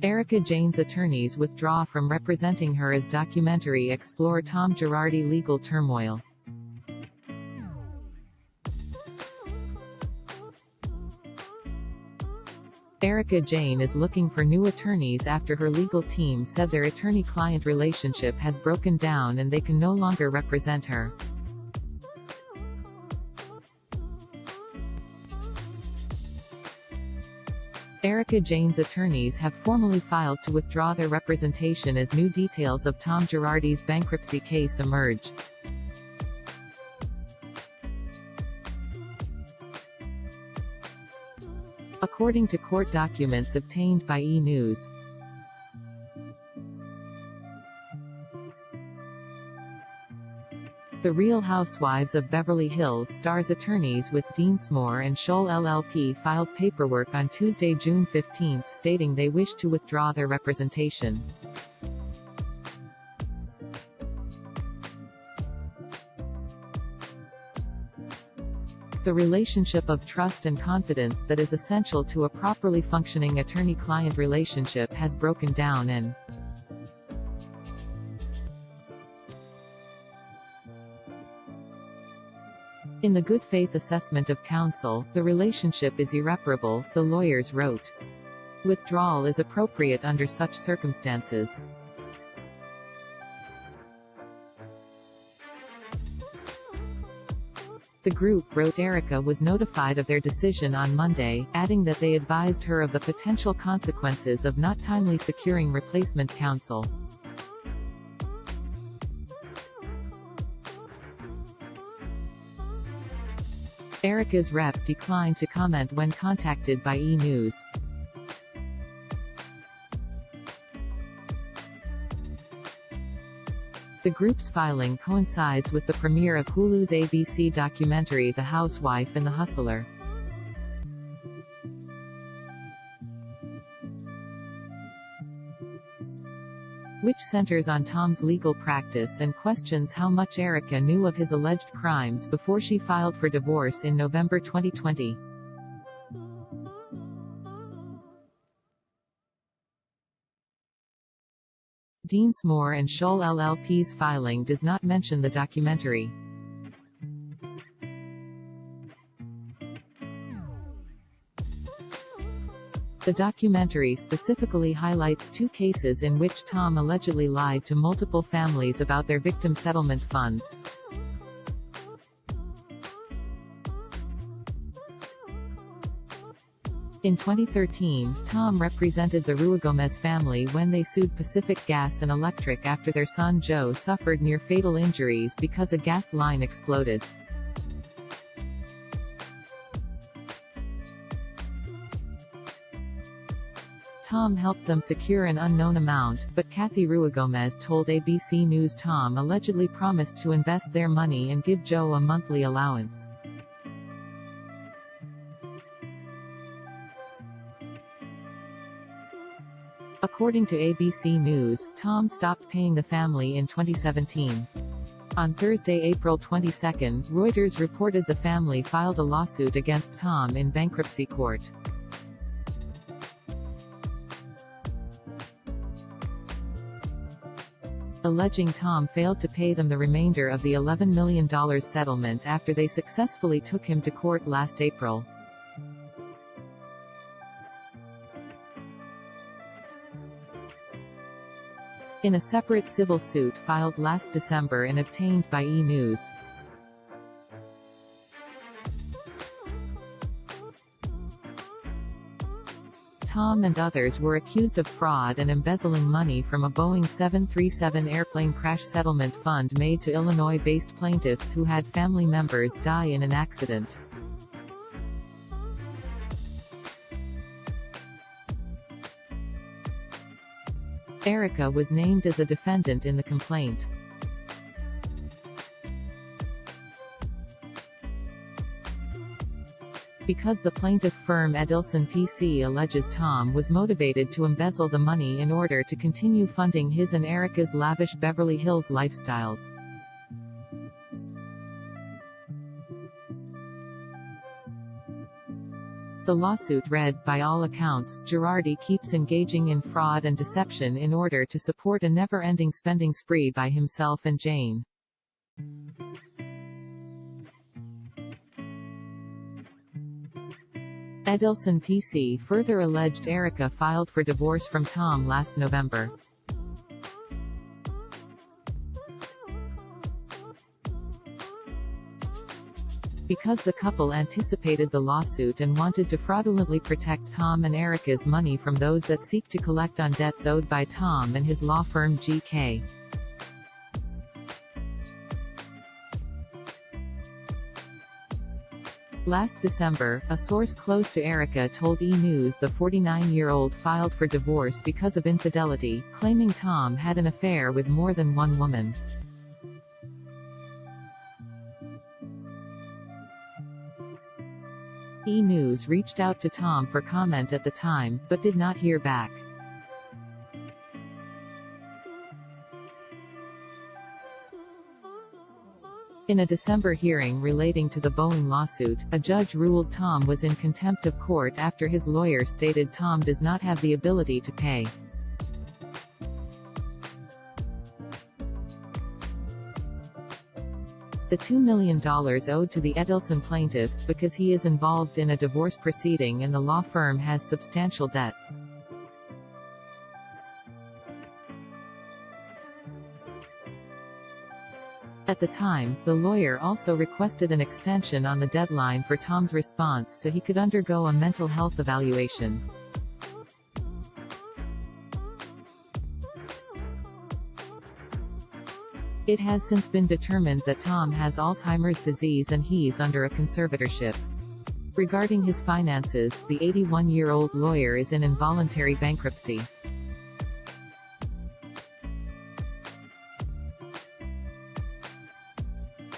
Erika Jayne's attorneys withdraw from representing her as documentary explore Tom Girardi legal turmoil. Erika Jayne is looking for new attorneys after her legal team said their attorney-client relationship has broken down and they can no longer represent her. Erika Jayne's attorneys have formally filed to withdraw their representation as new details of Tom Girardi's bankruptcy case emerge. According to court documents obtained by E! News. The Real Housewives of Beverly Hills stars attorneys with Deansmore and Scholl LLP filed paperwork on Tuesday, June 15, stating they wish to withdraw their representation. The relationship of trust and confidence that is essential to a properly functioning attorney-client relationship has broken down and in the good faith assessment of counsel, the relationship is irreparable, the lawyers wrote. Withdrawal is appropriate under such circumstances. The group wrote Erika was notified of their decision on Monday, adding that they advised her of the potential consequences of not timely securing replacement counsel. Erika's rep declined to comment when contacted by E! News. The group's filing coincides with the premiere of Hulu's ABC documentary The Housewife and the Hustler, which centers on Tom's legal practice and questions how much Erika knew of his alleged crimes before she filed for divorce in November 2020. Deansmore and Scholl LLP's filing does not mention the documentary. The documentary specifically highlights two cases in which Tom allegedly lied to multiple families about their victim settlement funds. In 2013, Tom represented the Ruigomez family when they sued Pacific Gas and Electric after their son Joe suffered near-fatal injuries because a gas line exploded. Tom helped them secure an unknown amount, but Kathy Ruigomez told ABC News Tom allegedly promised to invest their money and give Joe a monthly allowance. According to ABC News, Tom stopped paying the family in 2017. On Thursday, April 22, Reuters reported the family filed a lawsuit against Tom in bankruptcy court. Alleging Tom failed to pay them the remainder of the $11 million settlement after they successfully took him to court last April. In a separate civil suit filed last December and obtained by E! News. Tom and others were accused of fraud and embezzling money from a Boeing 737 airplane crash settlement fund made to Illinois-based plaintiffs who had family members die in an accident. Erika was named as a defendant in the complaint. Because the plaintiff firm Edelson PC alleges Tom was motivated to embezzle the money in order to continue funding his and Erika's lavish Beverly Hills lifestyles. The lawsuit read, by all accounts, Girardi keeps engaging in fraud and deception in order to support a never-ending spending spree by himself and Jayne. Edelson PC further alleged Erika filed for divorce from Tom last November. Because the couple anticipated the lawsuit and wanted to fraudulently protect Tom and Erika's money from those that seek to collect on debts owed by Tom and his law firm GK. Last December, a source close to Erika told E! News the 49-year-old filed for divorce because of infidelity, claiming Tom had an affair with more than one woman. E! News reached out to Tom for comment at the time, but did not hear back. In a December hearing relating to the Boeing lawsuit, a judge ruled Tom was in contempt of court after his lawyer stated Tom does not have the ability to pay. The $2 million owed to the Edelson plaintiffs because he is involved in a divorce proceeding and the law firm has substantial debts. At the time, the lawyer also requested an extension on the deadline for Tom's response so he could undergo a mental health evaluation. It has since been determined that Tom has Alzheimer's disease and he's under a conservatorship. Regarding his finances, the 81-year-old lawyer is in involuntary bankruptcy.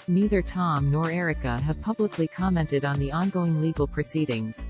Neither Tom nor Erika have publicly commented on the ongoing legal proceedings.